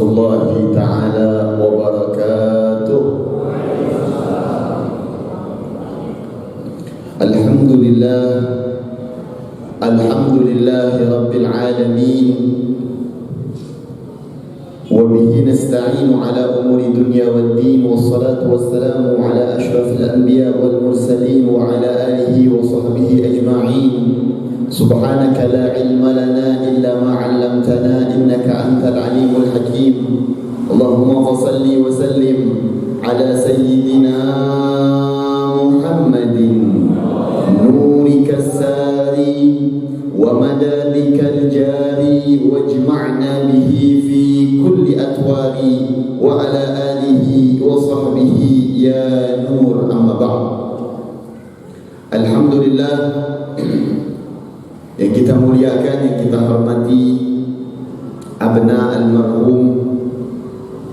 warahmatullahi ta'ala wabarakatuh. Alhamdulillahi rabbil alamin, wa bihi nasta'inu ala umuri dunya wad din, wassalatu wassalamu ala ashrafil anbiya wal mursalin wa ala alihi wa sahbihi ajma'in. Subhanaka la ilma lana illa ma 'allamtana innaka antal alimul hakim. Allahumma salli wa sallim ala sayyidina Muhammadin nurika sari wa madadika jari wajma'na bihi fi kulli atwari wa ala alihi wa sahbihi ya nur, amma ba'd. Alhamdulillah, yang kita muliakan, yang kita hormati, abna almarhum,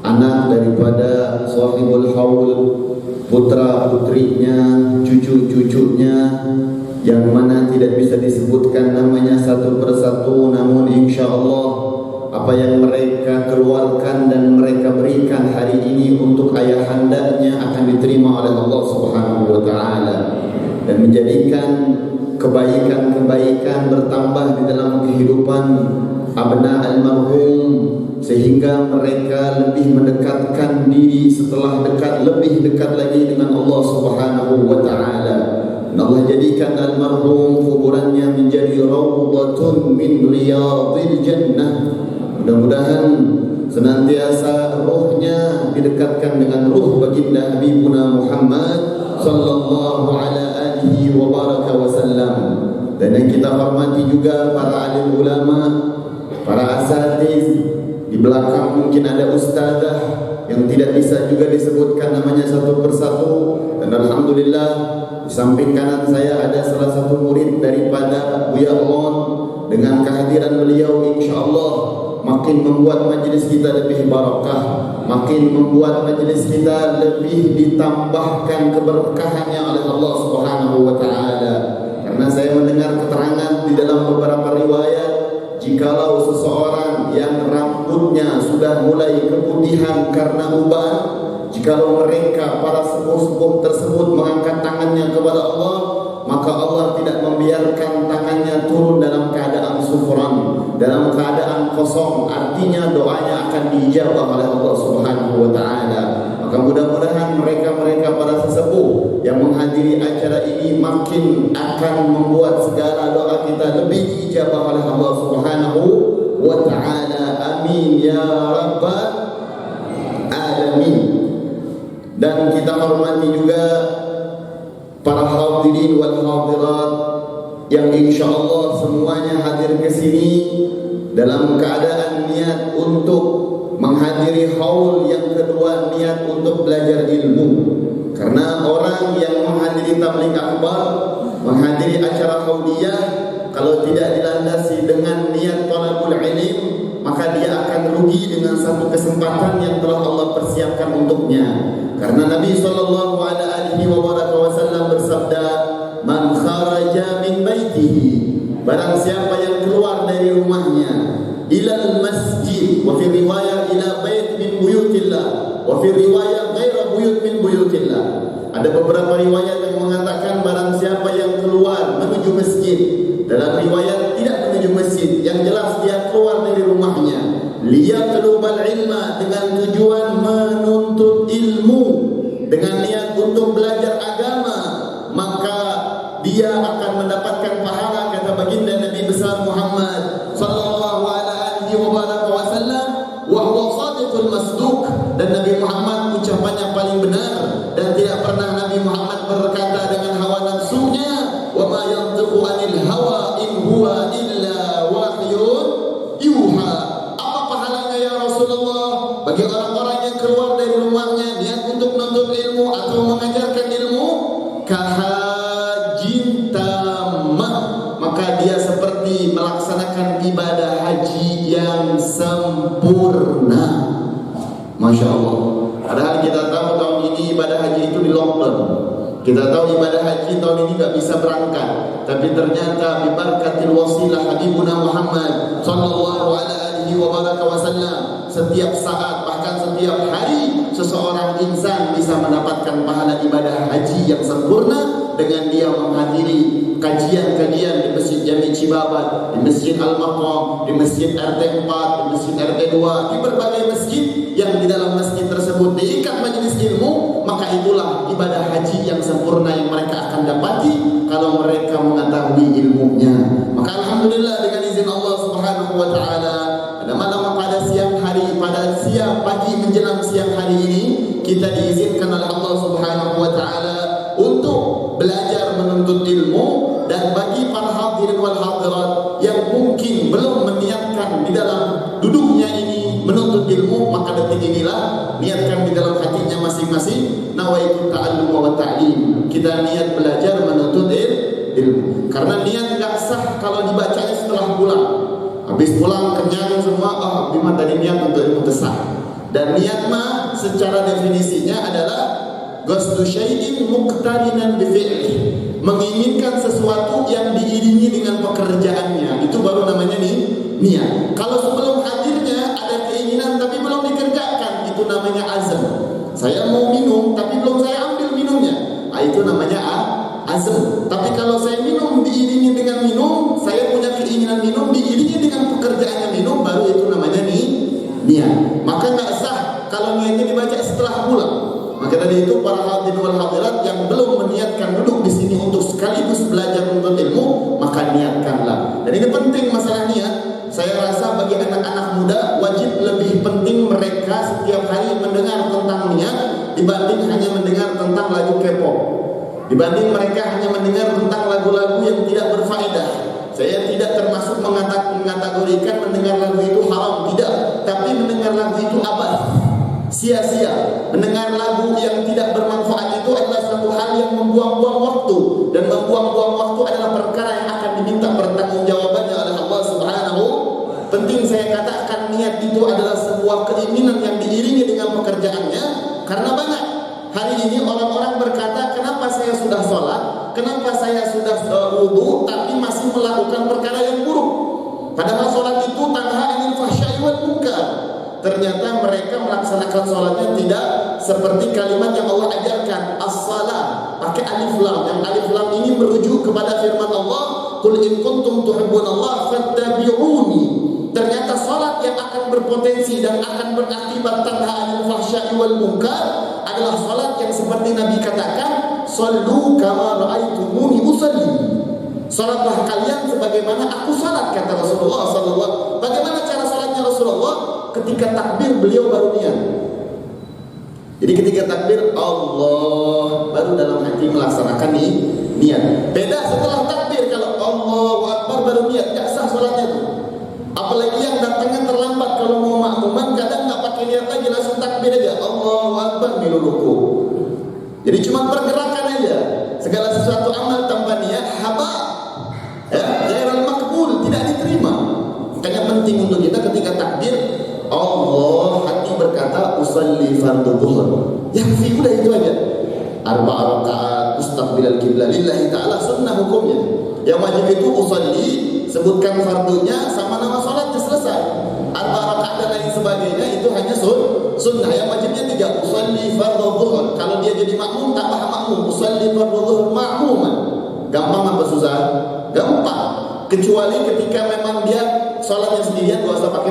anak daripada sahibul haul, putra putrinya, cucu-cucunya, yang mana tidak bisa disebutkan namanya satu persatu, namun insya Allah apa yang mereka keluarkan dan mereka berikan hari ini untuk ayahandanya akan diterima oleh Allah Subhanahu wa taala dan menjadikan kebaikan-kebaikan bertambah di dalam kehidupan abna almarhum, sehingga mereka lebih mendekatkan diri setelah dekat, lebih dekat lagi dengan Allah Subhanahu wa taala. Dan Allah jadikan almarhum kuburannya menjadi raudhatun min riyadil jannah. Mudah-mudahan senantiasa ruhnya didekatkan dengan ruh baginda Habibuna Muhammad sallallahu alaihi wa baraka wasallam. Dan yang kita hormati juga para alim ulama, para asatiz. Di belakang mungkin ada ustazah yang tidak bisa juga disebutkan namanya satu persatu. Dan alhamdulillah, di samping kanan saya ada salah satu murid daripada Buya Lon. Dengan kehadiran beliau insyaallah makin membuat majlis kita lebih barakah, makin membuat majlis kita lebih ditambahkan keberkahannya oleh Allah Subhanahu wa taala. Karena saya mendengar keterangan di dalam beberapa riwayat, jikalau seseorang yang rambutnya sudah mulai keputihan karena uban, jikalau mereka para sepuh-sepuh tersebut mengangkat tangannya kepada Allah, maka Allah tidak membiarkan tangannya turun dalam keadaan sufran, dalam keadaan kosong. Artinya doanya akan diijabah oleh Allah Subhanahu wa taala. Maka mudah-mudahan mereka-mereka para sesepuh yang menghadiri acara ini makin akan membuat segala doa kita lebih diijabah oleh Allah Subhanahu wa taala. Amin ya rabbal alamin. Dan kita hormati juga para hadirin wal hadirat yang insyaallah semuanya hadir ke sini dalam keadaan niat untuk menghadiri haul yang kedua, niat untuk belajar ilmu. Karena orang yang menghadiri tabligh akbar, menghadiri acara hauliyah, kalau tidak dilandasi dengan niat talabul ilm, maka dia akan rugi dengan satu kesempatan yang telah Allah persiapkan untuknya. Karena Nabi sallallahu alaihi wasallam bersabda, "Man kharaja min baitihi", barang siapa yang keluar dari rumahnya, ilal masjid, wa fi riwayat ila bait min buyutillah, wa fi riwayat ghaira buyut min buyutillah. Ada beberapa riwayat yang mengatakan barang siapa yang keluar menuju masjid, dalam riwayat tidak menuju masjid, yang jelas dia keluar dari rumahnya, liyatlubal ilma, dengan tujuan menuntut ilmu, dengan niat untuk belajar agama, maka dia akan mendapatkan pahala, kata baginda Nabi besar Muhammad sallallahu alaihi wasallam, wa huwa shadiqul masduq. Dan Nabi Muhammad ucapannya paling benar, dan tidak pernah Nabi Muhammad berkata dengan hawa nafsunya, wa ma yantiqu anil hawa in huwa illa wahyun yuha. Apa pahalanya ya Rasulullah bagi orang-orang yang keluar dari rumahnya niat untuk menuntut ilmu atau mengajarkan ilmu? Kahajin tamah, maka dia seperti melaksanakan ibadah haji yang sempurna. Masya Allah. Padahal kita tahu tahun ini ibadah haji itu di lockdown. Kita tahu ibadah haji tahun ini tidak bisa berangkat, tapi ternyata bibarakatil wasilah Habibuna Muhammad sallallahu alaihi alaihi wasallam. Setiap saat, bahkan setiap hari, seseorang insan bisa mendapatkan pahala ibadah haji yang sempurna dengan dia menghadiri kajian-kajian di Masjid Jami' Cibabat, di Masjid Al-Maqam, di Masjid RT 4, di Masjid RT 2, di berbagai masjid yang di dalam masjid tersebut diikat majelis ilmu. Maka itulah ibadah haji yang sempurna yang mereka akan dapati kalau mereka mengetahui ilmunya. Maka alhamdulillah, dengan izin Allah Subhanahu wa taala, pada malam, pada siang hari, pada siang pagi menjelang siang hari ini, kita diizinkan oleh Allah Subhanahu wa taala untuk belajar menuntut ilmu. Dan bagi para hadirin wal hadirat yang mungkin belum meniatkan di dalam duduknya ini menuntut ilmu, maka detik inilah niatkan di dalam hatinya masing-masing, nawaitu ta'allum wa ta'lim. Kita niat belajar menuntut ilmu. Karena niat enggak sah kalau dibacanya setelah pulang. Habis pulang kenyang semua, bima tadi niat untuk ilmu sah. Dan niat mah secara definisinya adalah qasdu syai'in muqtarinan bi fi'li, menginginkan sesuatu yang diiringi dengan pekerjaannya. Itu baru namanya niat. Kalau sebelum hadirnya ada keinginan tapi belum dikerjakan, itu namanya azam. Saya mau minum tapi belum saya ambil minumnya, itu namanya azam. Tapi kalau saya minum diiringi dengan minum, saya punya keinginan minum diiringi dengan pekerjaannya minum, baru itu namanya niat. Maka nggak sah kalau niatnya dibaca setelah pulang. Maka tadi itu para hadirin wal hadirat yang belum meniatkan duduk di sini untuk sekaligus belajar menuntut ilmu, maka niatkanlah. Dan ini penting masalah niat. Saya rasa bagi anak-anak muda wajib lebih penting mereka setiap hari mendengar tentang niat dibanding hanya mendengar tentang lagu K-pop. Dibanding mereka hanya mendengar tentang lagu-lagu yang tidak berfaedah. Saya tidak termasuk mengategorikan mendengar lagu itu haram, tidak. Tapi mendengar lagu itu abad, sia-sia. Mendengar lagu yang tidak bermanfaat itu adalah satu hal yang membuang-buang waktu. Dan membuang-buang waktu adalah perkara yang akan diminta pertanggungjawabannya oleh Allah Subhanahu. Penting saya katakan, niat itu adalah sebuah keinginan yang diiringi dengan pekerjaannya. Karena banyak hari ini orang-orang berkata, kenapa saya sudah sholat, kenapa saya sudah wudu, tapi masih melakukan perkara yang buruk. Padahal sholat itu tanha anil fahsya'i wal munkar. Ternyata mereka melaksanakan sholatnya tidak seperti kalimat yang Allah ajarkan, as-salah, pakai alif lam. Yang alif lam ini merujuk kepada firman Allah, qul in kuntum tuhibbunallah fattabi'uni. Ternyata sholat yang akan berpotensi dan akan berakibat tanha anil fahsya'i wal munkar adalah sholat yang seperti Nabi katakan, shollu kama ra'aitumuni usalli. Sholatlah kalian sebagaimana aku sholat, kata Rasulullah sallallahu. Bagaimana cara sholatnya Rasulullah? Ketika takbir beliau baru niat. Jadi ketika takbir Allah, baru dalam hati melaksanakan niat. Beda setelah takbir, kalau Allahu Akbar baru niat, gak sah sholatnya tuh. Apalagi yang datangnya terlambat, kalau mau makmuman kadang gak pakai niat lagi, langsung takbir aja, Allahu Akbar, milu ruku. Jadi cuma pergerakan aja. Segala sesuatu amal tanpa niat haba, ghairul maqbul, tidak diterima. Makanya penting untuk kita ketika takbir Allah, hati berkata usalli fardhu dhuhr. Yakfi, udah itu aja. Arba'a rakaat mustaqbilal qiblah lillahi ta'ala, sunnah hukumnya. Yang wajib itu usalli, sebutkan fardunya sama nama salatnya, selesai. Arba'a rakaat dan lain sebagainya itu hanya sunnah. Yang wajibnya 3, usalli fardhu dhuhr. Kalau dia jadi makmum tambah makmum, usalli fardhu dhuhr ma'muman. Gampang apa susah? Gampang. Kecuali ketika memang dia sholatnya sendirian, gak usah pakai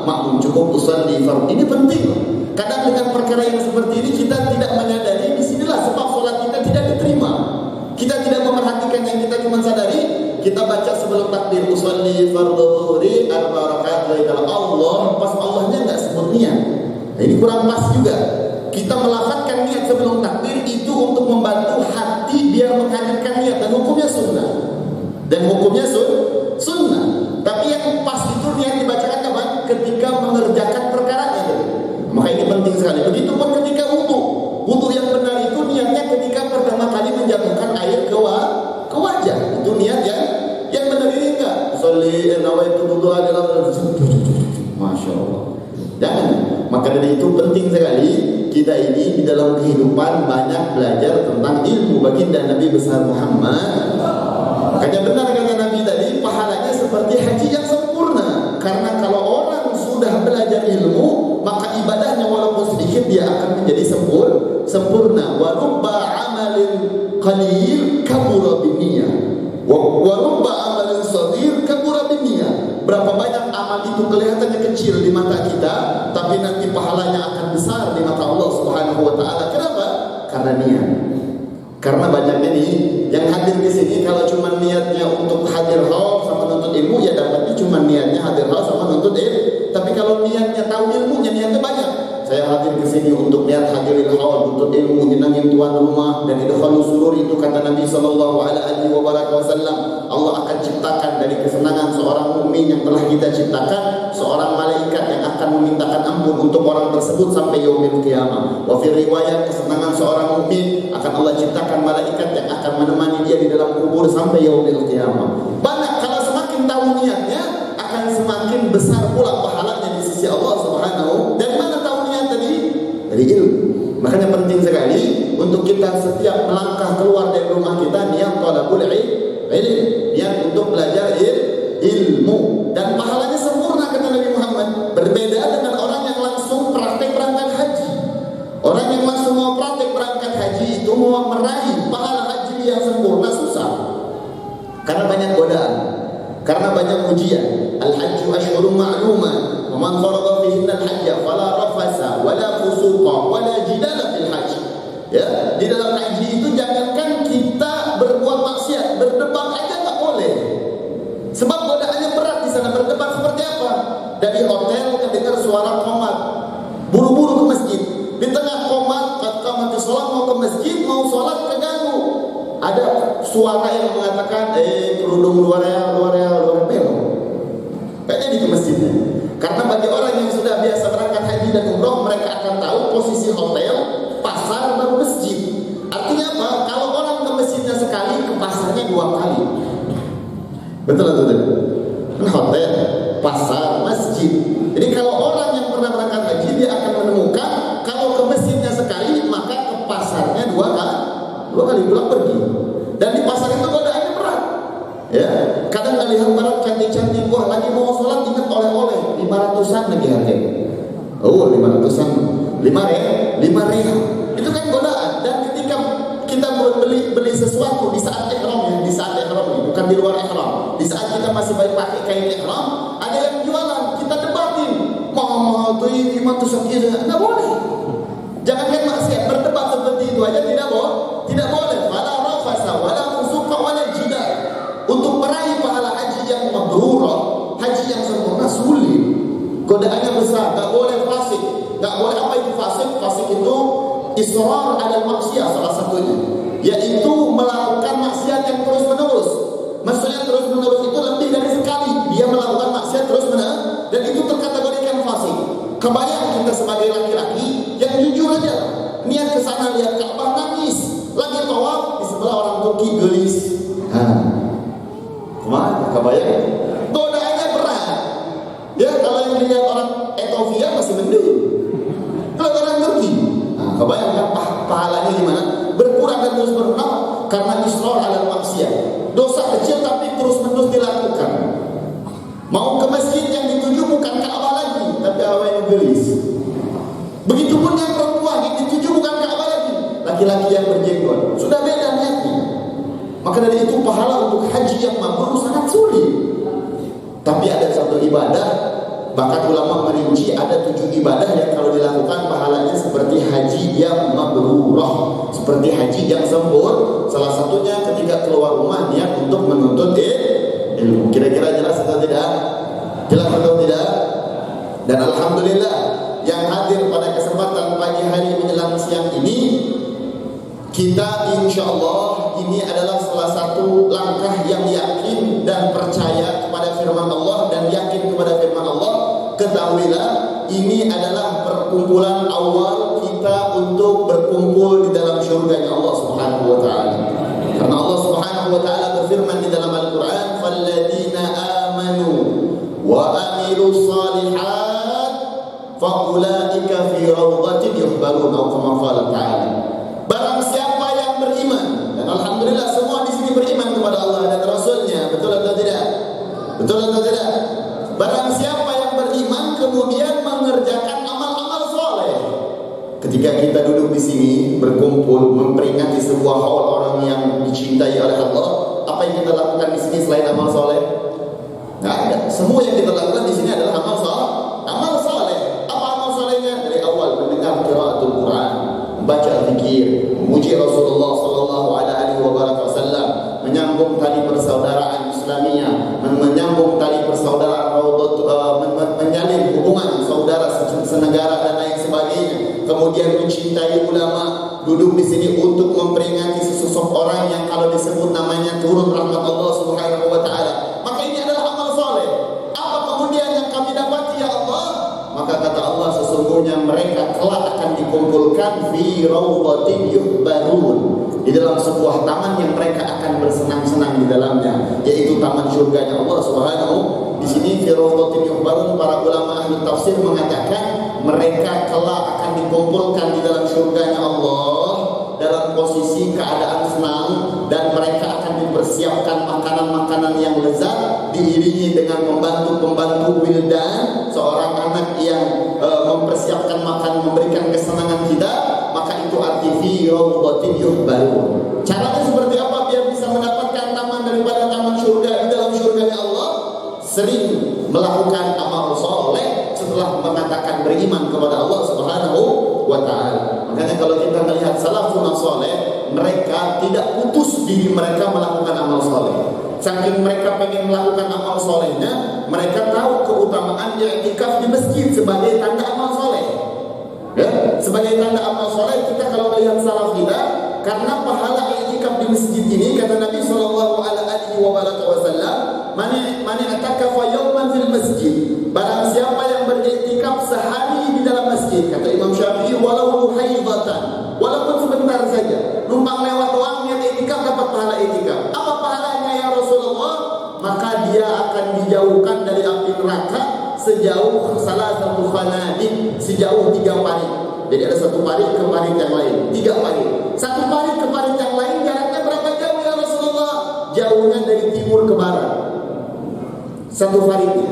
makmum, cukup usalli fardhu. Ini penting. Kadang dengan perkara yang seperti ini kita tidak menyadari, disinilah sebab sholat kita tidak diterima. Kita tidak memerhatikan yang kita cuma sadari, kita baca sebelum takbir usalli fardhu dhuhri arba'a rakaat Allah, pas Allahnya nggak sebut niat. Nah, ini kurang pas juga. Kita melafazkan niat sebelum takbir itu untuk membantu hati biar menghadirkan niat, dan hukumnya sunnah. Dan hukumnya sunnah. Tapi yang pas itu niat dibacakan kapan? Ketika mengerjakan perkaranya. Maka ini penting sekali. Begitupun ketika wudu yang benar itu niatnya ketika pertama kali menjatuhkan air ke wajah. Itu niat yang benar. Ini enggak sholli nawaitu wudu adalah Masya Allah. Jangan. Maka dari itu penting sekali kita ini di dalam kehidupan banyak belajar tentang ilmu. Baginda Nabi besar Muhammad, makanya benar kata Nabi tadi, pahalanya seperti haji yang sempurna. Karena kalau orang belajar ilmu, maka ibadahnya walaupun sedikit dia akan menjadi sempurna. Wa rubba amalin qalil kabura binniyah. Wa rubba amalin shaghir kabura binniyah. Berapa banyak amal itu kelihatannya kecil di mata kita, tapi nanti pahalanya akan besar di mata Allah Subhanahu wa taala. Kenapa? Karena niat. Karena banyaknya nih yang hadir di sini kalau cuma niatnya untuk hadir haul sama nuntut ilmu, ya dapatnya cuma niatnya hadir haul sama nuntut ilmu. Tapi kalau niatnya tahu ilmunya, niatnya banyak. Saya hadir ke sini untuk niat hadir haul, nuntut ilmu, nyenangin tuan rumah, dan idkhalus surur, itu kata Nabi sallallahu alaihi wasallam, Allah akan ciptakan dari kesenangan seorang mukmin yang telah kita ciptakan seorang malaikat yang akan memintakan ampun untuk orang tersebut sampai yaumil qiyamah. Wa fi riwayat, kesenangan seorang mukmin akan Allah ciptakan malaikat yang akan menemani dia di dalam kubur sampai yaumil qiyamah. Banyak, kalau semakin tahu niatnya akan semakin besar pula pahalanya di sisi Allah Subhanahu. Dari mana tahu niat tadi? Dari ilmu. Makanya penting sekali untuk kita setiap melangkah keluar dari rumah kita niat talabul ilm, niat untuk belajar ilmu, dan pahalanya sempurna kata Nabi Muhammad. Berbeda dengan orang yang langsung praktek berangkat haji. Orang yang langsung mau praktek berangkat haji itu mau meraih pahala haji yang sempurna susah. Karena banyak godaan, karena banyak ujian. Al-hajju asyhurun ma'lumat, wa man farada fihinna al-hajja fala rafasa wala fusuqa wala jidala fil hajj. Ya, di dalam haji itu jangankan kita berbuat maksiat, berdebat aja enggak boleh. Sebab godaannya berat di sana. Berdebat seperti apa? Dari hotel kedengar suara qomat, buru-buru ke masjid. Di tengah qomat, ketika sholat mau ke masjid, mau sholat keganggu. Ada suara yang mengatakan, kerudung luar belok. Kayaknya di masjidnya. Karena bagi orang yang sudah biasa berangkat haji dan umroh, mereka akan tahu posisi hotel, pasar, dan masjid. Artinya apa? Kalau orang ke masjidnya sekali, ke pasarnya 2 kali. Betul atau tidak? Hotel, pasar, masjid. Jadi kalau orang yang pernah berangkat haji, dia akan menemukan kalau ke masjidnya sekali, maka ke pasarnya 2 kali pulang pergi. Dan di pasar itu godaannya berat. Ya, kadang nggak lihat barang cantik-cantik, wah lagi mau sholat ingat oleh-oleh 500-an lagi harganya. Oh, 500-an, 5 real. Itu kan godaan. Dan ketika kita beli sesuatu di saat ihram, bukan di luar ihram. Di saat kita masih pakai kain ihram, ada yang jualan, kita debatin, mahal tuh ini 500 aja, nggak boleh. Jangankan maksiat, berdebat seperti itu aja tidak boleh. Wala rafasa, wala fusuqa, wala jidal. Untuk meraih pahala haji yang mabrurah, haji yang sempurna sulit. Godaannya besar, nggak boleh fasik, nggak boleh. Apa itu fasik? Fasik itu israr ala maksiat salah satunya, yaitu melakukan maksiat yang terus menerus. Maksudnya terus menerus itu lebih dari sekali dia melakukan maksiat terus menerus, dan itu terkategorikan fasik. Kebayang kita sebagai laki-laki yang jujur aja, niat ke sana lihat Ka'bah nangis, lagi tawaf di sebelah orang Turki gelis. Kemana? Kebayang? Godaannya berat. Ya, kalau yang dilihat orang Ethiopia masih mending. Kalau orang Turki, kebayang pahalanya gimana? Berkurang dan terus berkurang karena israr ala maksiat. Dosa kecil tapi terus-menerus dilakukan. Mau ke masjid yang dituju bukan Ka'bah lagi, tapi awal yang gelis. Begitupun yang perempuan yang dituju bukan Ka'bah lagi, laki-laki yang berjenggot. Sudah beda niatnya. Maka dari itu pahala untuk haji yang mabrur sangat sulit. Tapi ada satu ibadah, bahkan ulama merinci ada 7 ibadah yang kalau dilakukan pahalanya seperti haji yang mabrurah, seperti haji yang sempurna. Salah satunya ketika keluar rumah niat untuk menuntut ilmu. Kira-kira jelas atau tidak? Jelas atau tidak? Dan alhamdulillah yang hadir pada kesempatan pagi hari menjelang siang ini, kita insya Allah ini adalah salah satu langkah yang yakin dan percaya kepada firman Allah dan yakin kepada firman Allah. Ketahuilah ini adalah perkumpulan awal kita untuk berkumpul di dalam syurganya Allah Subhanahu wa taala. Karena Allah Subhanahu wa taala berfirman di dalam Al-Qur'an, "Falladzina amanu wa amilus shalihat faulaika fi rawdatin yuhbarun." Atau kama qala ta'ala. Barang siapa yang beriman, dan alhamdulillah semua di sini beriman kepada Allah dan Rasulnya, betul atau tidak? Betul atau tidak? Barang siapa yang beriman kemudian ketika kita duduk di sini berkumpul memperingati sebuah haul orang yang dicintai oleh Allah, apa yang kita lakukan di sini selain amal soleh? Nggak ada. Semua yang kita lakukan di sini adalah amal soleh. Amal soleh. Apa amal solehnya? Dari awal mendengar qiraatul Quran, membaca zikir, memuji Rasulullah sallallahu alaihi wasallam, menyambung tali persaudaraan Islamiyah, menyambung tali persaudaraan menjalin hubungan saudara senegara dan lain sebagainya. Kemudian mencintai ulama, duduk di sini untuk memperingati sesosok orang yang kalau disebut namanya turun rahmat Allah Subhanahu wa taala. Maka ini adalah amal soleh. Apa kemudian yang kami dapati ya Allah? Maka kata Allah, sesungguhnya mereka kelak akan dikumpulkan fi rawdatin yuhbarun, di dalam sebuah taman yang mereka akan bersenang-senang di dalamnya, yaitu taman surganya Allah Subhanahu. Di sini fi rawdatin yuhbarun, para ulama ahli tafsir mengatakan mereka kelak akan dikumpulkan di dalam surganya Allah dalam posisi keadaan senang, dan mereka akan dipersiapkan makanan-makanan yang lezat diiringi dengan pembantu-pembantu wildan, seorang anak yang mempersiapkan makan, memberikan kesenangan kita. Maka itu arti fi rawdatin yuhbarun. Caranya seperti apa biar bisa mendapatkan taman daripada taman surga di dalam surganya Allah? Sering melakukan amal soleh setelah mengatakan beriman kepada Allah Subhanahu wa taala. Makanya kalau kita melihat salafun soleh, mereka tidak putus diri mereka melakukan amal soleh. Saking mereka pengen melakukan amal solehnya, mereka tahu keutamaan i'tikaf di masjid sebagai tanda amal soleh. Ya, sebagai tanda amal soleh kita kalau melihat salaf kita, karena pahala i'tikaf di masjid ini kata Nabi sallallahu alaihi wasallam, man i'takafa yawman fil masjid, barang siapa yang beriktikaf sehari di dalam masjid, kata Imam Syafi'i, walau haidatan, walaupun sebentar saja, numpang lewat doang niat i'tikaf dapat pahala i'tikaf. Apa pahalanya ya Rasulullah? Maka dia akan dijauhkan dari api neraka sejauh salah satu khanadik, sejauh 3 parit. Jadi ada satu parit ke parit yang lain, 3 parit. Satu parit ke parit yang lain jaraknya berapa jauh ya Rasulullah? Jauhnya dari timur ke barat. Satu paritnya.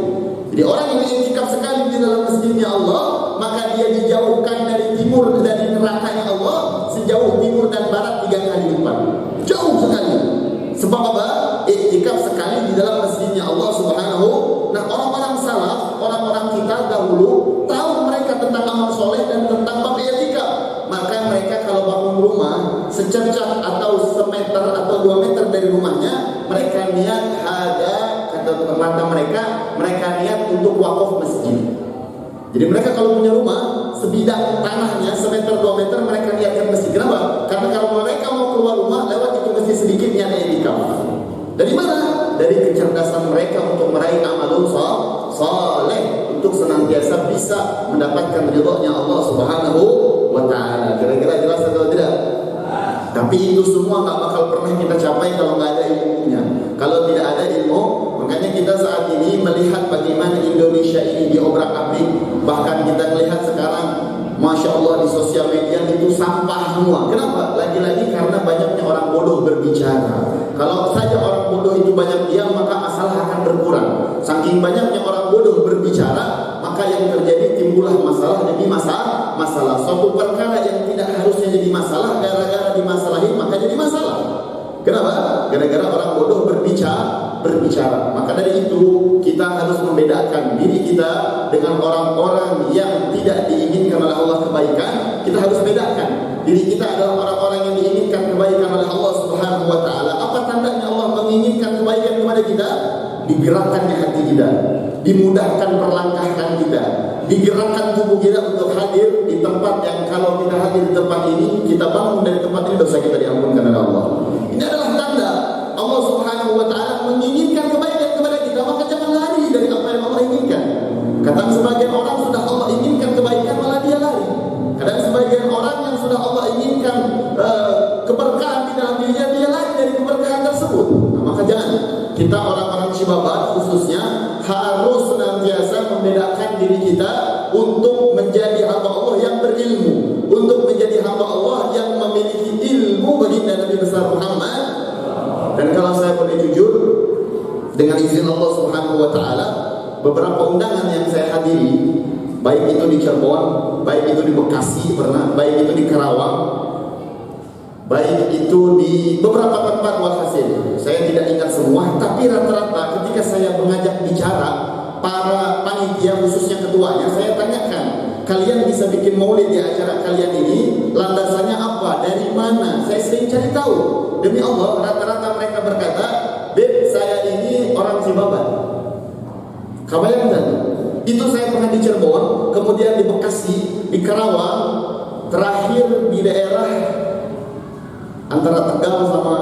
Jadi orang yang i'tikaf sekali di dalam masjidnya Allah, maka dia dijauhkan dari timur, dari nerakanya Allah sejauh timur dan barat 3 kali lipat. Jauh sekali. Sebab apa? I'tikaf sekali di dalam masjidnya Allah Subhanahu. Nah, orang-orang salaf, orang-orang kita dahulu tahu mereka tentang amal soleh dan tentang bab i'tikaf. Maka mereka kalau bangun rumah secercah atau semeter atau 2 meter dari rumahnya, mereka niat ada, kata mereka niat untuk wakaf masjid. Jadi mereka kalau punya rumah sebidang tanahnya semeter 2 meter mereka niatkan masjid. Kenapa? Karena kalau mereka mau keluar rumah lewat itu masjid sedikit niat i'tikaf. Dari mana? Dari kecerdasan mereka untuk meraih amalun saleh, untuk senantiasa bisa mendapatkan ridhonya Allah Subhanahu wa taala. Kira-kira jelas atau tidak? Tapi itu semua nggak bakal pernah kita capai kalau nggak ada ilmunya. Kalau tidak ada ilmu, makanya kita saat ini melihat bagaimana Indonesia ini diobrak-abrik. Bahkan kita melihat sekarang, Masya Allah, di sosial media itu sampah semua. Kenapa? Lagi-lagi karena banyaknya orang bodoh berbicara. Kalau saja orang bodoh itu banyak diam, maka masalah akan berkurang. Saking banyaknya orang bodoh berbicara, maka yang terjadi timbullah masalah jadi masalah. Suatu perkara yang tidak harusnya jadi masalah, gara-gara dimasalahin maka jadi masalah. Kenapa? Gara-gara orang bodoh berbicara. Maka dari itu kita harus membedakan diri kita dengan orang-orang yang tidak diinginkan oleh Allah kebaikan. Kita harus bedakan diri kita adalah orang-orang yang diinginkan kebaikan oleh Allah Subhanahu wa taala. Apa tandanya Allah menginginkan kebaikan kepada kita? Digerakkannya hati kita, dimudahkan perlangkahan kita, digerakkan tubuh kita untuk hadir di tempat yang kalau kita hadir di tempat ini, kita bangun dari tempat ini, dosa kita diampunkan oleh Allah. Ini adalah tanda Allah Subhanahu wa taala menginginkan kebaikan kepada kita, maka jangan lari dari apa yang Allah inginkan. Kadang sebagian orang sudah Allah inginkan kebaikan malah dia lari. Kadang sebagian orang yang sudah Allah inginkan keberkahan di dalam dirinya, dia lari dari keberkahan tersebut. Nah, maka jangan. Kita orang-orang Cibabat khususnya harus senantiasa membedakan diri kita untuk menjadi hamba Allah yang berilmu, untuk menjadi hamba Allah yang memiliki ilmu baginda Nabi besar Muhammad. Dan kalau saya boleh jujur, dengan izin Allah Subhanahu wa taala, beberapa undangan yang saya hadiri, baik itu itu di Cirebon, baik itu di Bekasi pernah, baik itu di Karawang, baik itu di beberapa tempat walhasil. Saya tidak ingat semua, tapi rata-rata ketika saya mengajak bicara para panitia, khususnya ketuanya, saya tanyakan, kalian bisa bikin maulid di acara kalian ini, landasannya apa, dari mana? Saya sering cari tahu. Demi Allah, rata-rata mereka berkata, Beb, saya ini orang Cibabat. Kabayang kan? Itu saya pernah di Cirebon, kemudian di Bekasi, di Karawang, terakhir di daerah antara Tegal sama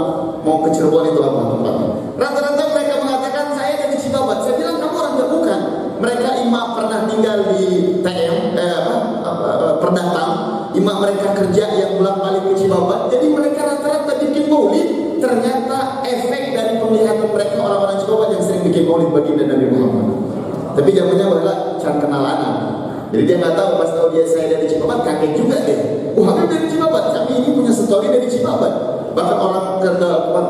mau ke Cirebon itu apa tempatnya. Rata-rata mereka mengatakan saya dari Cibabat. Saya bilang kamu orang enggak, bukan. Mereka imam pernah tinggal di TM, Perdatang. Imam mereka kerja yang bolak-balik ke Cibabat. Jadi mereka rata-rata bikin maulid. Ternyata efek dari penglihatan mereka orang-orang Cibabat yang sering bikin maulid baginda Nabi Muhammad. Tapi zamannya adalah can kenalan. Jadi dia nggak tahu, pas tahu dia saya dari Cibabat, kaget juga dia. Habib dari Cibabat, kami ini punya story dari Cibabat. Bahkan orang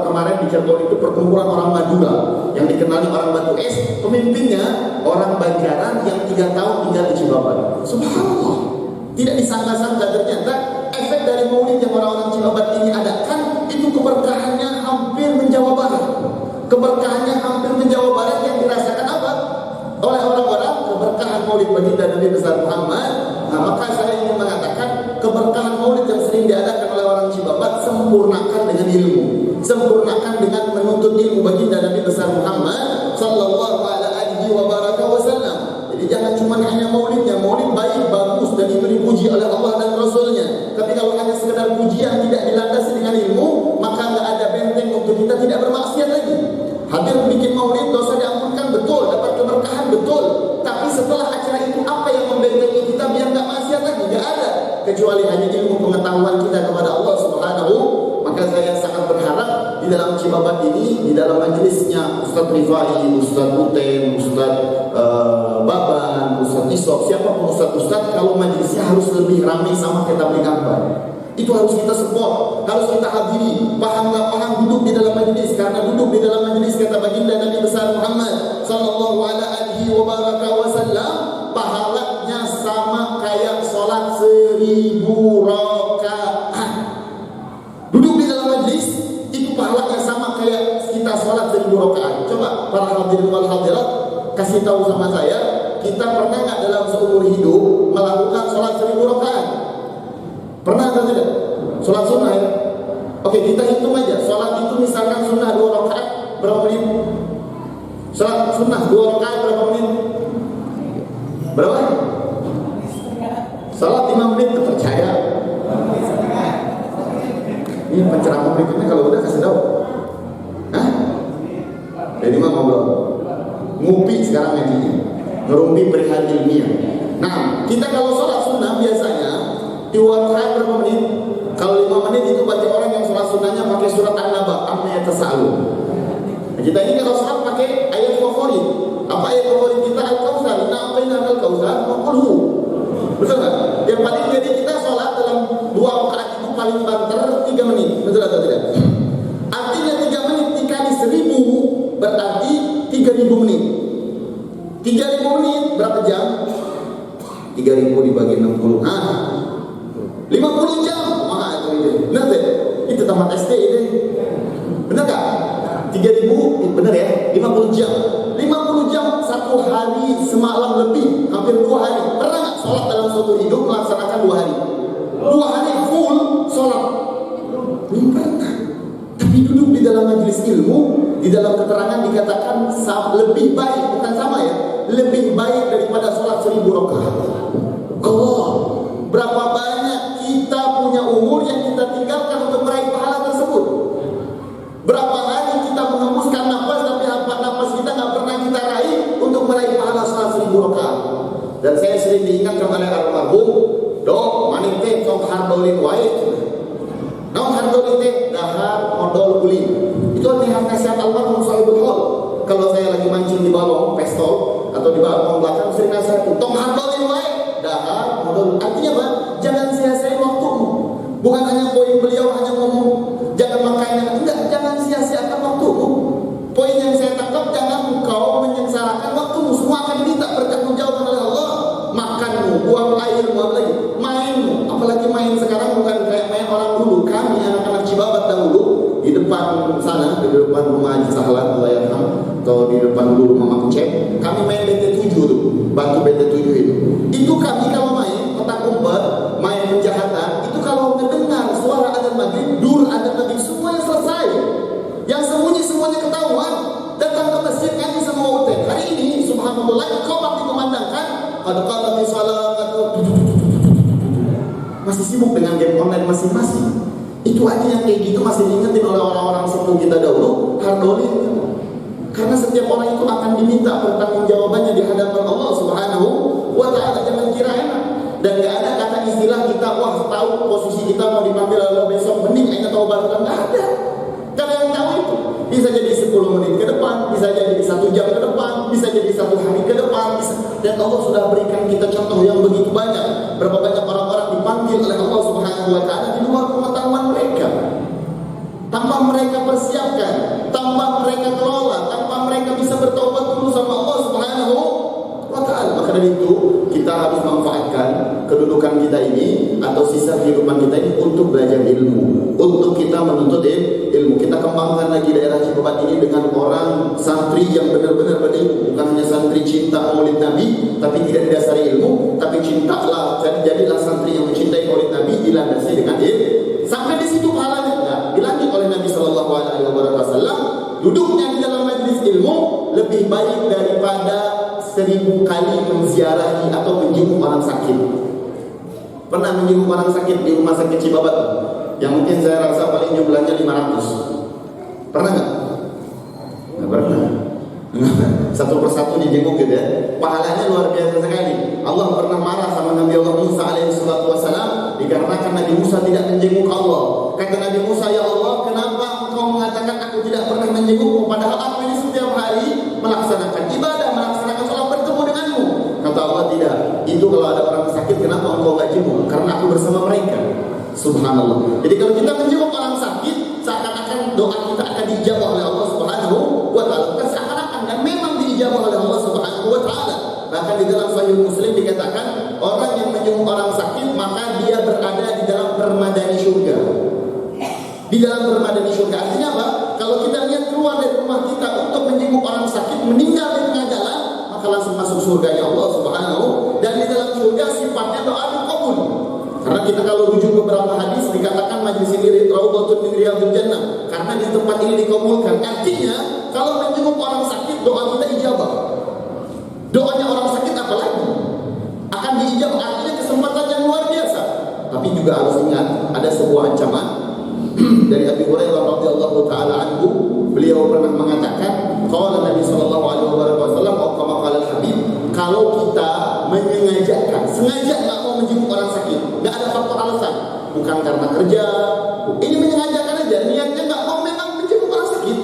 kemarin di Cirebon itu perkumpulan orang Madura yang dikenali orang Batu Es, pemimpinnya orang Banjaran yang 3 tahun tinggal di Cibabat. Subhanallah, tidak disangka-sangka ternyata efek dari maulid yang orang-orang Cibabat ini adakan itu keberkahannya hampir menjawa barat. Keberkahannya hampir menjawa barat yang dirasakan apa? Oleh orang-orang keberkahan maulid baginda Nabi besar Muhammad. Nah, maka saya ingin mengatakan keberkahan maulid yang sering diadakan oleh orang Cibabat, sempurnakan dengan ilmu, sempurnakan dengan menuntut ilmu baginda Nabi besar Muhammad sallallahu alaihi wasallam. Jadi jangan cuma hanya maulidnya, maulid baik, bagus, dan itu dipuji oleh Allah dan Rasulnya. Tapi kalau hanya sekedar pujian tidak dilandasi dengan ilmu, maka nggak ada benteng untuk kita tidak bermaksiat lagi. Hadir bikin maulid, dosa diampunkan, betul, dapat keberkahan, betul. Tapi setelah acara itu apa yang membentengi kita biar nggak maksiat lagi? Nggak ada, kecuali hanya ilmu pengetahuan kita kepada Allah Subhanahu. Maka saya sangat berharap di dalam Cibabat ini, di dalam majelisnya Ustaz Rifai, Ustaz Uten, Ustaz Baban, Ustaz Isok, siapapun Ustaz, kalau majelisnya harus lebih ramai sama kita beli gambar. Itu harus kita support, harus kita hadiri. Paham nggak paham, duduk di dalam majelis, karena duduk di dalam majelis kata baginda Nabi besar Muhammad sallallahu alaihi wasallam, pahalanya sama kayak sholat 1000 rakaat. Duduk di dalam majelis itu pahalanya sama kayak kita sholat 1000 rakaat. Coba para hadirin wal hadirat kasih tahu sama saya, kita pernah nggak dalam seumur hidup melakukan sholat 1000 rakaat? Pernah atau tidak? Sholat sunnah ya? Oke, kita hitung aja. Sholat itu misalkan sunnah 2 rakaat berapa menit? Sholat sunnah 2 rakaat berapa menit? Berapa? Sholat 5 menit, percaya? Ini penceramah berikutnya kalau udah kasih tahu. Hah? Jadi mah ngobrol. Ngupi sekarang ngajinya. Ngerumpi perihal ilmiah. Nah, kita kalau sholat sunnah biasanya 2 rakaat berapa menit? Kalau 5 menit itu bagi orang yang sholat sunnahnya pakai surat An-Naba, amma yatasaalun. Nah, kita ini kalau sholat pakai ayat favorit. Apa ayat favorit kita? Al-Kautsar. Inna a'tainaka al-Kautsar faqulhu. Betul nggak? Yang paling jadi kita sholat dalam 2 rakaat itu paling banter 3 menit. Betul atau tidak? Artinya 3 menit dikali 1000 berarti 3000 menit. 3000 menit berapa jam? 3000 dibagi 60. 50 jam. Benar deh, itu tamat SD itu. Benar gak? 3000, benar ya? 50 jam. 50 jam 1 hari semalam lebih, hampir 2 hari. Pernah gak sholat dalam suatu hidup melaksanakan 2 hari? 2 hari full sholat? Belum pernah. Tapi duduk di dalam majelis ilmu, di dalam keterangan dikatakan lebih baik, bukan sama ya, lebih baik daripada sholat 1000 rakaat. Allah, berapa banyak kita punya umur yang kita tinggalkan untuk meraih pahala tersebut. Berapa hari kita menghembuskan nafas, tapi nafas kita nggak pernah kita raih untuk meraih pahala sholat 1000 rakaat. Dan saya sering diingatkan oleh almarhum, dok, manite tong hardolin wae. Nong hardolin teh dahar modal kuli. Itu artinya nasihat almarhum Sahibul Hol. Kalau saya lagi mancing di balong pistol atau di balong belakang, sering nasihat tong hardolin wae. Dahar modal. Artinya apa? Jangan sia-siain waktumu. Bukan hanya poin beliau hanya ngomong jangan makanya, enggak, jangan sia-siakan waktumu. Poin yang saya tangkap, jangan engkau menyengsarakan waktumu. Semua akan diminta bertanggung jawab oleh Allah. Makanmu, buang ilmu, apalagi main, apalagi main sekarang bukan kayak main orang dulu. Kami anak-anak Cibabat dahulu di depan sana, di depan rumah Haji Sahlan atau di depan dulu rumah Mang Cep, kami main BT7 tuh, batu BT7 itu. Itu kami kalau main kotak umpet, main penjahatan, itu kalau mendengar suara adzan maghrib, dur adzan maghrib semuanya selesai. Yang sembunyi semuanya ketahuan, datang ke masjid kami sama hotel. Hari ini subhanallah iqamah dikumandangkan, qad qamati shalah, masih sibuk dengan game online masing-masing. Itu aja yang kayak gitu masih diingetin oleh orang-orang sepuh kita dahulu, hardolin. Karena setiap orang itu akan diminta pertanggungjawabannya di hadapan Allah Subhanahu wa ta'ala. Jangan kira enak. Dan gak ada kata istilah kita, wah tahu posisi kita mau dipanggil Allah besok, mending aja tahu barusan. Gak ada. Karena yang tahu itu bisa jadi 10 menit ke depan, bisa jadi 1 jam ke depan, bisa jadi 1 hari ke depan, bisa. Dan Allah sudah berikan kita contoh yang begitu banyak. Berapa banyak orang-orang dipanggil oleh Allah Subhanahu wa ta'ala di luar pengetahuan mereka, tanpa mereka persiapkan, tanpa mereka kelola, tanpa mereka bisa bertobat dulu sama Allah Subhanahu wa ta'ala. Maka dari itu kita harus manfaatkan kedudukan kita ini atau sisa kehidupan kita ini untuk belajar ilmu, untuk kita menuntut ilmu. Kita kembangkan lagi daerah Cibabat ini dengan orang santri yang benar-benar berilmu, bukan hanya santri cinta maulid Nabi tapi tidak didasari ilmu, tapi cintalah, jadilah santri yang mencintai maulid Nabi dilandasi dengan ilmu. Sampai di situ pahalanya enggak dilanjut oleh Nabi Shallallahu Alaihi Wasallam. Duduknya di dalam majlis ilmu lebih baik daripada 1000 kali menziarahi atau menjenguk orang sakit. Pernah menjenguk orang sakit di rumah sakit Cibabat yang mungkin saya rasa paling jumlahnya 500. Pernah nggak? Nggak pernah. Satu persatu dijenguk gitu ya. Pahalanya luar biasa sekali. Allah pernah marah sama Nabi Allah Musa alaihissalam dikarenakan Nabi Musa tidak menjenguk Allah. Kata Nabi Musa, ya Allah, kenapa engkau mengatakan aku tidak pernah menjengukmu, padahal aku ini setiap hari melaksanakan ibadah, melaksanakan sholat, bertemu denganmu. Kata Allah, tidak. Itu kalau ada orang sakit, kenapa engkau gak jenguk? Karena aku bersama mereka. Subhanallah. Jadi kalau kita menjenguk orang sakit, seakan-akan doa kita akan dijawab oleh Allah Subhanahu wa ta'ala. Seakan-akan, dan memang dijawab oleh Allah Subhanahu wa ta'ala. Bahkan di dalam Sahih Muslim dikatakan, orang yang menjenguk orang sakit maka dia berada di dalam permadani surga. Di dalam permadani surga artinya apa? Kalau kita lihat keluar dari rumah kita untuk menjenguk orang sakit meninggal di tengah jalan, maka langsung masuk surganya Allah Subhanahu. Dan di dalam surga sifatnya doa dikabul. Karena kita kalau rujuk beberapa hadis dikatakan majlis ini raudhatun min riyadhil jannah, karena di tempat ini dikabulkan. Artinya kalau menjenguk orang sakit doa kita ijabah. Doanya orang sakit apalagi akan diijabah, artinya kesempatan yang luar biasa. Tapi juga harus ingat ada sebuah ancaman dari Abi Hurairah radhiyallahu taala anhu. Beliau pernah mengatakan, qala Nabi sallallahu alaihi wasallam, Habib, kalau kita menyengajakan, sengaja nggak mau menjenguk orang sakit, nggak ada faktor alasan, bukan karena kerja, ini menyengajakan aja, niatnya nggak mau memang menjenguk orang sakit,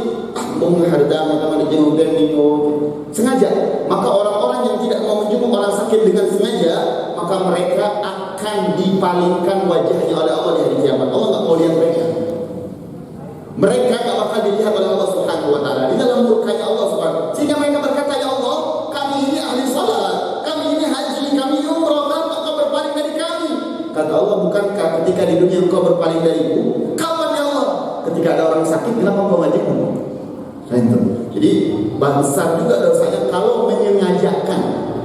sengaja, maka orang-orang yang tidak mau menjenguk orang sakit dengan sengaja, maka mereka akan dipalingkan wajahnya oleh Allah di hari kiamat. Allah nggak mau lihat mereka. Mereka gak bakal dilihat oleh Allah Subhanahu wa ta'ala di dalam murkanya Allah Subhanahu. Sehingga mereka berkata, ya Allah, kami ini ahli salat, kami ini haji, kami umrah, kenapa engkau berpaling dari kami? Kata Allah, bukankah ketika di dunia engkau berpaling dariku? Kapan ya Allah? Ketika ada orang sakit, kenapa engkau ngajakmu? Jadi besar juga dosanya kalau menyengajakan,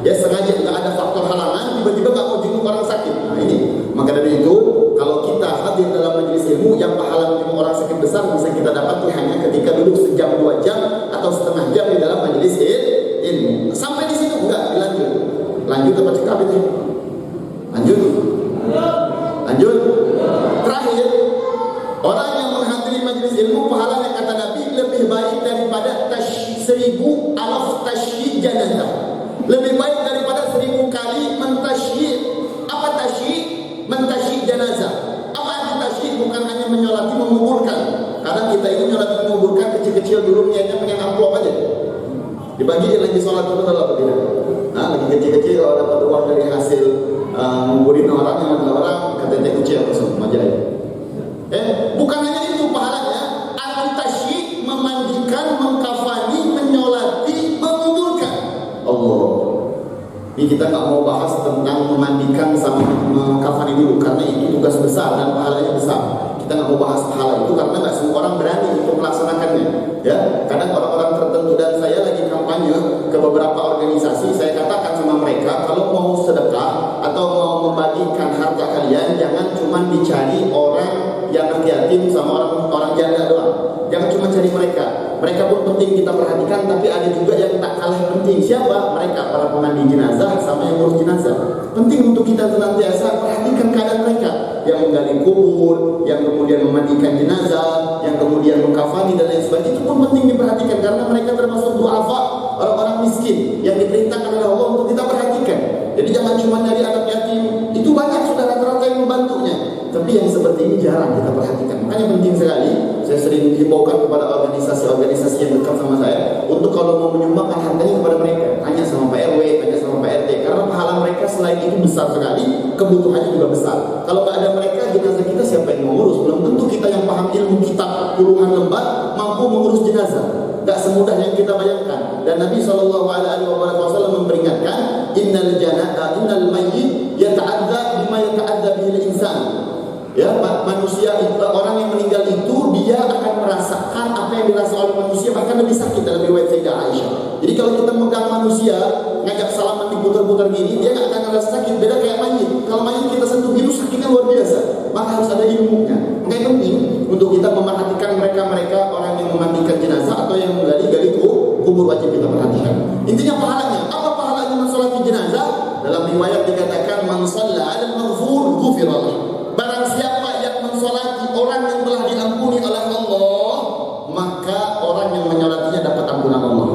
ya sengaja nggak ada faktor halangan, tiba-tiba nggak mau jenguk orang sakit. Nah ini, maka dari itu kalau kita hadir dalam majelis ilmu yang pahala menjenguk orang sakit besar bisa kita dapati hanya ketika duduk sejam 2 jam atau setengah jam di dalam majelis ilmu. Sampai di situ enggak dilanjut. Lanjut apa cekap itu? Lanjut. Terakhir, orang yang menghadiri majelis ilmu pahalanya kata Nabi lebih baik daripada 1000 alaf tasyid janazah. Lebih baik daripada 1000 kali mentasyid. Apa tasyid? Mentasyid janazah. Apa arti tasyid? Bukan hanya menyolati, menguburkan. Karena kita ini menyolati, menguburkan kecil-kecil dulu niatnya pengen amplop aja. Dibagi lagi sholat itu atau tidak? Nah, lagi kecil-kecil kalau dapat uang dari hasil nguburin orang yang ada orang katanya kecil langsung aja. Bukan hanya itu pahalanya. Arti tasyid memandikan, mengkafani, menyolati, menguburkan. Allah. Ini kita nggak mau bahas tentang memandikan memandikan sama mengkafani dulu, karena itu tugas besar dan pahalanya besar. Kita nggak mau bahas pahala itu karena nggak semua orang berani untuk melaksanakannya. Ya, kadang orang-orang tertentu, dan saya lagi kampanye ke beberapa organisasi, saya katakan sama mereka, kalau mau sedekah atau mau membagikan harta kalian, jangan cuma dicari orang yang yatim sama orang janda doang. Jangan cuma cari mereka. Mereka pun penting kita perhatikan, tapi ada juga yang tak kalah penting. Siapa? Mereka, para pemandi jenazah sama yang ngurus jenazah. Penting untuk kita senantiasa perhatikan keadaan mereka, yang menggali kubur, yang kemudian memandikan jenazah, yang kemudian mengkafani dan lain sebagainya. Itu pun penting diperhatikan karena mereka termasuk du'afa, orang-orang miskin yang diperintahkan oleh Allah untuk kita perhatikan. Jadi jangan cuma nyari anak yatim, itu banyak sudah rata-rata yang membantunya, tapi yang seperti ini jarang kita perhatikan. Makanya penting sekali, saya sering himbaukan kepada organisasi-organisasi yang dekat sama saya untuk kalau mau menyumbangkan hartanya kepada mereka, tanya sama Pak RW, tanya sama Pak RT, karena pahala mereka selain itu besar sekali, kebutuhannya juga besar. Kalau nggak ada mereka, jenazah kita siapa yang mengurus? Belum tentu kita yang paham ilmu kitab puluhan lembar mampu mengurus jenazah. Tak semudah yang kita bayangkan. Dan Nabi SAW memperingatkan, innal mayyit yata'adza bima yata'adza bihil insan. Ya, manusia itu, orang yang meninggal itu dia akan merasakan apa yang dirasakan oleh manusia, bahkan lebih sakit dalam riwayat Sayyidah Aisyah. Jadi kalau kita megang manusia, ngajak salaman diputar-putar gini, dia nggak akan ngerasa sakit. Beda kayak mayit. Kalau mayit kita sentuh gitu sakitnya luar biasa. Maka harus ada ilmunya. Makanya penting untuk kita memperhatikan mereka orang yang memandikan jenazah atau yang menggali-gali kubur, wajib kita perhatikan. Intinya pahalanya. Apa pahalanya mensolati jenazah? Dalam riwayat dikatakan, man shalla 'alal maghfur ghufira lahu. Barang siapa yang mensolati orang yang telah diampuni oleh Allah, maka orang yang menyolatinya dapat ampunan Allah.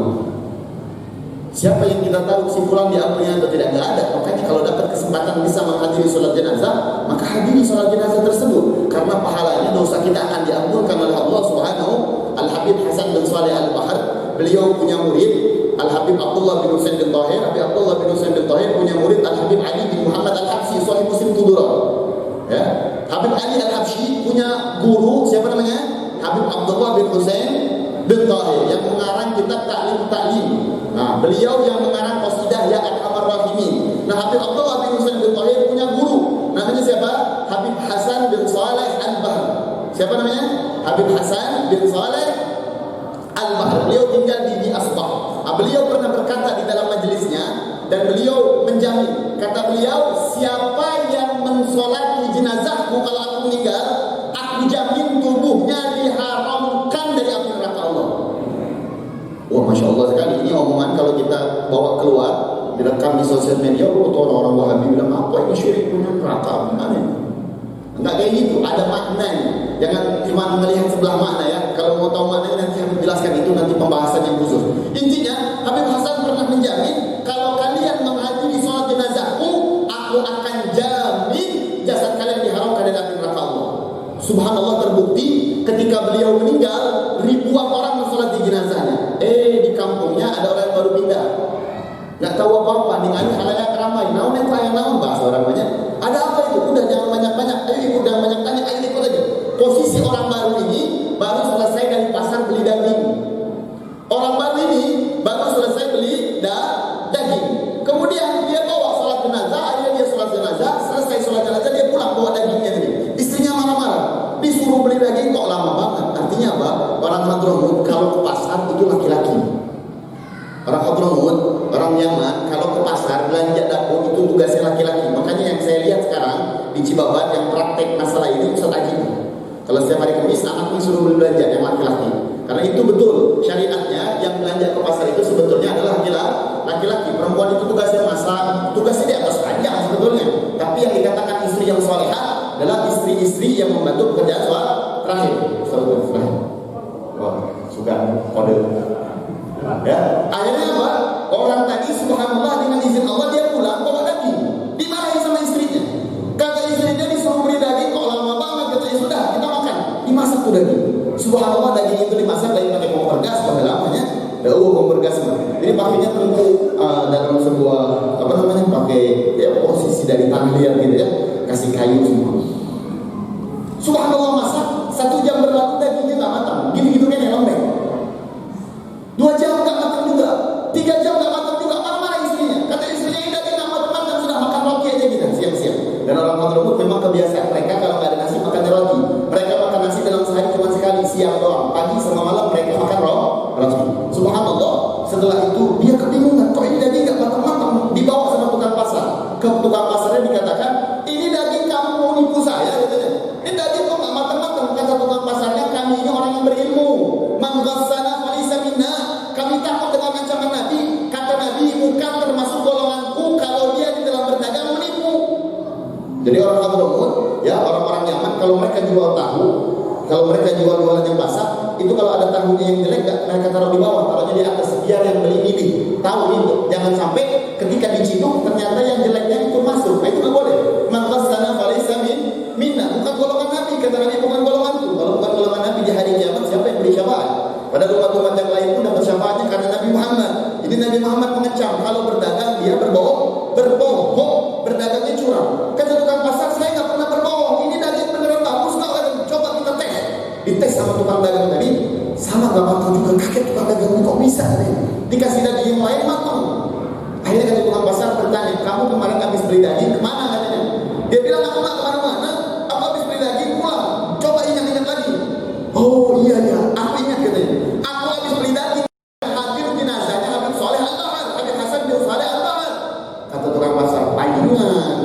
Siapa yang kita tahu si fulan diampuni atau tidak? Nggak ada. Makanya kalau dapat kesempatan bisa menghadiri sholat jenazah, maka hadiri sholat jenazah tersebut, karena pahalanya dosa kita akan diampunkan oleh Allah Subhanahu. Al-Habib Hasan bin Saleh Al-Bahar, beliau punya murid Al-Habib Abdullah bin Husain bin Tahir. Habib Abdullah bin Husain bin Tahir punya murid Al-Habib Ali bin Muhammad Al-Habsyi, Sahih Muslim Tudura. Ya, Habib Ali Al-Habsyi punya guru, siapa namanya? Habib Abdullah bin Husain bin Tahir, yang mengarang kitab Ta'lim. Nah, beliau yang mengarang qasidah Ya Arhamar Rahimin. Nah, Habib Abdullah bin Husain bin Tahir punya guru, namanya siapa? Habib Hasan bin Saleh Al-Bahr. Siapa namanya? Habib Hasan bin Saleh Al-Bahr. Beliau tinggal di Asbah. Nah, beliau pernah berkata di dalam majelisnya, dan beliau menjamin, kata beliau, siapa yang mensolati jenazahku kalau aku meninggal, aku jamin tubuhnya diharamkan dari api neraka Allah. Wah, Masya Allah sekali. Ini omongan kalau kita bawa keluar, direkam di sosial media, orang-orang Wahabi bilang, apa ini syirik punya neraka? Gimana ini? Enggak kayak gitu, ada maknanya. Jangan cuma melihat sebelah makna ya. Kalau mau tahu maknanya nanti saya jelaskan, itu nanti pembahasan yang khusus. Intinya, Habib Hasan pernah menjamin, kalau kalian menghadiri sholat jenazahku, aku akan jamin jasad kalian diharamkan dari api neraka Allah. Subhanallah, terbukti ketika beliau meninggal, ribuan orang mensolati jenazahnya. Di kampungnya ada orang yang baru pindah, nggak tahu apa-apa, dengan halayak ramai, naon yang sayang naon bahasa orang banyak. Ada apa itu? Udah jangan banyak-banyak, ayo ikut, jangan banyak tanya, ayo ikut aja. Posisi orang baru ini baru selesai dari pasar beli daging. Orang baru ini baru selesai beli daging. Kemudian dia bawa sholat jenazah, akhirnya dia sholat jenazah, selesai sholat jenazah dia pulang bawa dagingnya ini. Istrinya marah-marah, disuruh beli daging kok lama banget. Artinya apa? Orang Hadramut kalau ke pasar itu laki-laki. Orang Hadramut, orang Yaman, kalau ke pasar belanja dapur itu tugasnya laki-laki. Makanya yang saya lihat sekarang di Cibabat yang praktek masalah ini Ustaz Haji. Kalau setiap hari Kamis anaknya suruh beli belanja yang laki-laki. Karena itu betul syariatnya, yang belanja ke pasar itu sebetulnya adalah laki-laki. Perempuan itu tugasnya masak, tugasnya di atas panjang sebetulnya. Tapi yang dikatakan istri yang salehah adalah istri-istri yang membantu pekerjaan terakhir. Wah, suka kode. Ya, akhirnya apa? Orang tadi subhanallah dengan izin Allah dia pulang bawa daging. Dimarahin sama istrinya. Kata istrinya disuruh beli daging kok lama banget, katanya sudah kita makan. Dimasak tuh daging. Subhanallah, daging itu dimasak lain pakai kompor gas pada lamanya. Kompor gas. Jadi pakainya tentu dalam sebuah pakai ya posisi dari tanah liat gitu ya. Kasih kayu semua. Subhanallah, masak 1 jam berlalu dagingnya nggak matang. Gitu-gitu kan yang lembek. 2 jam nggak matang juga, 3 jam nggak matang juga, marah-marah istrinya. Kata istrinya ini daging nggak matang, sudah makan roti aja kita siang. Dan orang Hadramut memang kebiasaan mereka kalau nggak ada nasi makan roti. Mereka makan nasi dalam sehari cuma sekali, siang doang. Pagi sama malam mereka makan roti. Subhanallah. Setelah itu dia kebingungan, kok ini daging nggak matang-matang? Dibawa sama tukang pasar. Ke tukang pasarnya dikatakan, ini daging kamu mau nipu saya, katanya. Ini daging kok nggak matang-matang? Kata tukang pasarnya, kami ini orang yang berilmu. Man ghassana falaysa minna. Kami takut dengan ancaman Nabi. Kata Nabi, bukan termasuk golonganku kalau dia di dalam berdagang menipu. Jadi orang Hadramut, ya orang-orang Yaman, kalau mereka jual tahu, kalau mereka jual-jualan yang basah, itu kalau ada tahunya yang jelek, mereka taruh di bawah, taruhnya di atas, biar yang beli ini tahu itu. Jangan sampai ketika diciduk ternyata yang jeleknya itu masuk. Nah, itu nggak boleh. Man ghassana falaysa minna. Bukan golongan Nabi, kata Nabi, bukan golonganku. Kalau bukan golongan Nabi di hari kiamat, siapa yang beri syafaat? Pada umat-umat yang lain pun dapat syafaatnya karena Nabi Muhammad. Ini Nabi Muhammad mengecam kalau berdagang dia berbohong, berdagangnya curang. Kata tukang pasar, saya nggak pernah berbohong. Ini daging beneran bagus kok. Coba kita tes. Dites sama tukang dagang tadi, sama nggak matang juga. Kaget tukang dagang ini kok bisa? Dikasih daging yang lain matang. Akhirnya kata tukang pasar bertanya, kamu kemarin habis beli daging kemana katanya? Dia bilang aku nggak kemana-mana. Aku habis beli daging pulang. Coba ingat-ingat lagi. Oh iya ya, aku ingat katanya. Aku habis beli daging. Hadir jenazahnya Habib Soleh Al-Bahar, Habib Hasan bin Soleh Al-Bahar. Kata tukang pasar, palingan.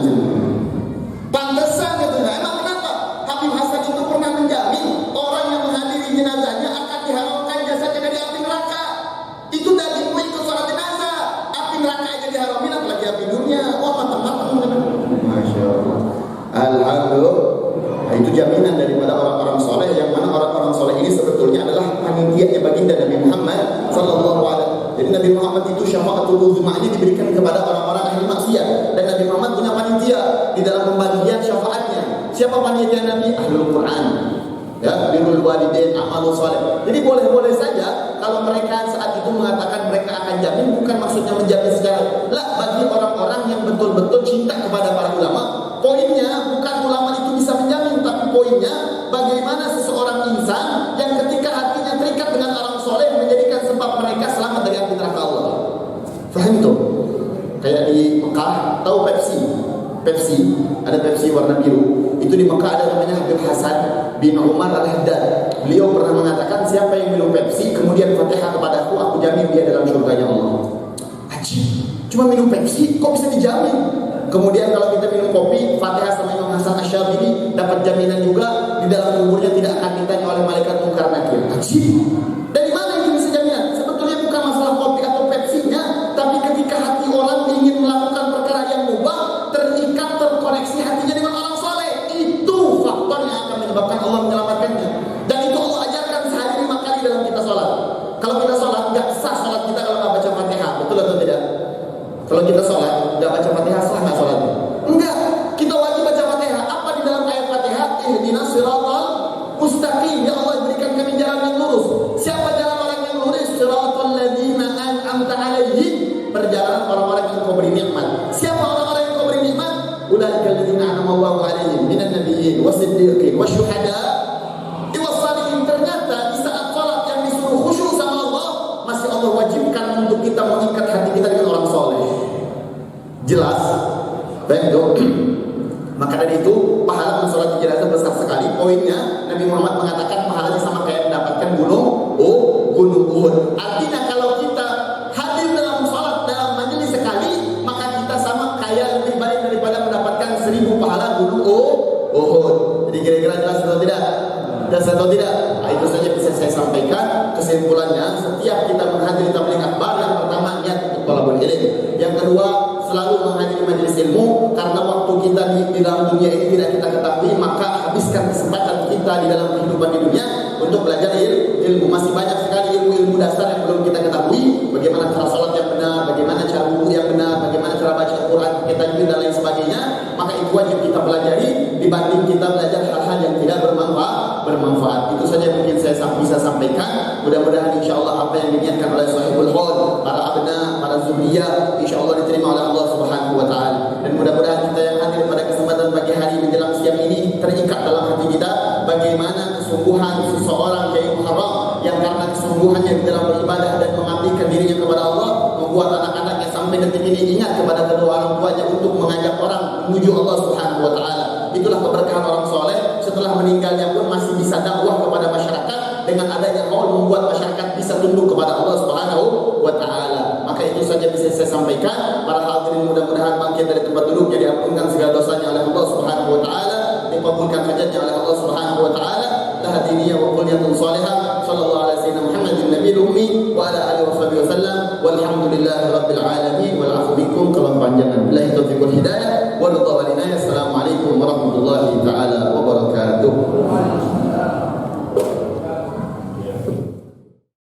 Pantesan katanya. Emang kenapa? Habib Hasan itu pernah menjamin orang yang menghadiri jenazahnya akan diharamkan jasadnya dari api neraka. Itu dagingmu ikut sholat jenazah. Api neraka aja diharamin, apalagi api dunia. Wah, matang-matang. Masya Allah. Alhamdulillah. Nah, itu jaminan daripada orang-orang soleh, yang mana orang-orang soleh ini sebetulnya adalah panitianya baginda Nabi Muhammad sallallahu alaihi wasallam. Jadi Nabi Muhammad itu syafaatul uzma ini diberikan kepada orang-orang ahli maksiat, dan Nabi Muhammad punya panitia di dalam pembagian syafaatnya. Siapa panitia Nabi? Ahlul Quran. Ya, birrul walidain, amalus saleh. Jadi boleh-boleh saja kalau mereka saat itu mengatakan mereka akan jamin, bukan maksudnya menjamin secara lah, bagi orang-orang yang betul-betul cinta kepada para ulama. Poinnya bukan ulama itu bisa menjamin, tapi poinnya bagaimana seseorang insan yang ketika hatinya terikat dengan orang soleh menjadikan sebab mereka selamat dari api neraka Allah. Faham itu? Kayak di Mekah, tahu Pepsi, ada Pepsi warna biru. Itu di Mekah ada namanya Habib Hasan bin Umar Al-Haddad. Beliau pernah mengatakan, siapa yang minum Pepsi kemudian Fatihah kepadaku, aku jamin dia dalam surganya Allah. Ajib, cuma minum Pepsi kok bisa dijamin? Kemudian kalau kita minum kopi, Fatihah sama Imam Hasan Asy-Syadzili dapat jaminan juga di dalam kuburnya tidak akan ditanya oleh malaikat munkar nakir. Ajib. Dari mana itu bisa jaminan? Sebetulnya bukan masalah kopi atau Pepsinya, tapi ketika hati orang ingin melakukan perkara yang mubah, terikat, terkoneksi hatinya dengan orang soleh, itu faktor yang akan menyebabkan Allah menyelamatkannya. Dan itu Allah ajarkan sehari 5 kali dalam kita sholat. Kalau kita sholat, nggak sah sholat kita kalau nggak baca Fatihah, betul atau tidak? Kalau kita sholat, nggak baca Fatihah, sah nggak sholatnya? Enggak, kita wajib baca Fatihah. Apa di dalam ayat Fatihah? Ihdinas siratal mustaqim. Ya Allah, berikan kami jalan yang lurus. Siapa jalan orang yang lurus? Siratal ladzina an'amta alaihim. Perjalanan orang-orang yang kau beri nikmat. Siapa orang-orang yang kau beri nikmat? Ulaika alladzina an'ama Allahu alaihim minan nabiyyin wasiddiqin wasyuhada wassalihin. Ternyata di saat sholat yang disuruh khusyuk sama Allah, masih Allah wajibkan untuk kita mengikat hati kita dengan orang soleh. Jelas? Baik dong. Maka dari itu pahala mensolat jenazah besar sekali. Poinnya Nabi Muhammad mengatakan pahalanya sama kayak mendapatkan gunung Uhud. Artinya kalau kita hadir dalam sholat dalam majelis sekali, maka kita sama kayak lebih baik daripada mendapatkan 1000 pahala gunung Uhud. Jadi kira-kira jelas atau tidak? Jelas atau tidak? Nah, itu saja bisa saya sampaikan. Kesimpulannya, setiap kita menghadiri tabligh akbar, yang pertama niat untuk thalabul ilm. Yang kedua, selalu menghadiri majelis ilmu, karena waktu kita di dalam dunia ini tidak kita ketahui, maka habiskan kesempatan kita di dalam kehidupan di dunia untuk belajar ilmu. Masih banyak sekali ilmu-ilmu dasar yang belum kita ketahui. Bagaimana cara sholat yang benar, bagaimana cara wudhu yang benar, bagaimana cara baca Al-Quran, kita juga dan lain sebagainya. Maka itu wajib kita pelajari dibanding kita belajar hal-hal yang tidak bermanfaat. Itu saja yang mungkin saya bisa sampaikan. Mudah-mudahan insya Allah apa yang diniatkan oleh sahibul haud, para abna, para zuriyah, insya Allah diterima oleh Allah Subhanahu wa ta'ala. Dan mudah-mudahan kita yang hadir pada kesempatan pagi hari menjelang siang ini terikat dalam hati kita bagaimana kesungguhan seseorang Kiai Muharram yang karena kesungguhannya di dalam beribadah dan mengabdikan dirinya kepada Allah, membuat anak-anaknya sampai detik ini ingat kepada kedua orang tuanya untuk mengajak orang menuju Allah Subhanahu wa ta'ala. setelah meninggalnya pun masih bisa dakwah kepada masyarakat dengan adanya haul, membuat masyarakat bisa tunduk kepada Allah Subhanahu wa taala. Maka itu saja bisa saya sampaikan. Para hadirin mudah-mudahan bangkit dari tempat duduknya, diampunkan segala dosanya oleh Allah Subhanahu wa taala, dikabulkan hajatnya oleh Allah Subhanahu wa taala. Tahdiniya wa quliyatun salihah. Sallallahu alaihi wasallam Muhammadin nabiyil ummi wa ala alihi wasallam. Walhamdulillahirabbil alamin wal afu bikum. Kalau panjangan billahi taufiq wal hidayah.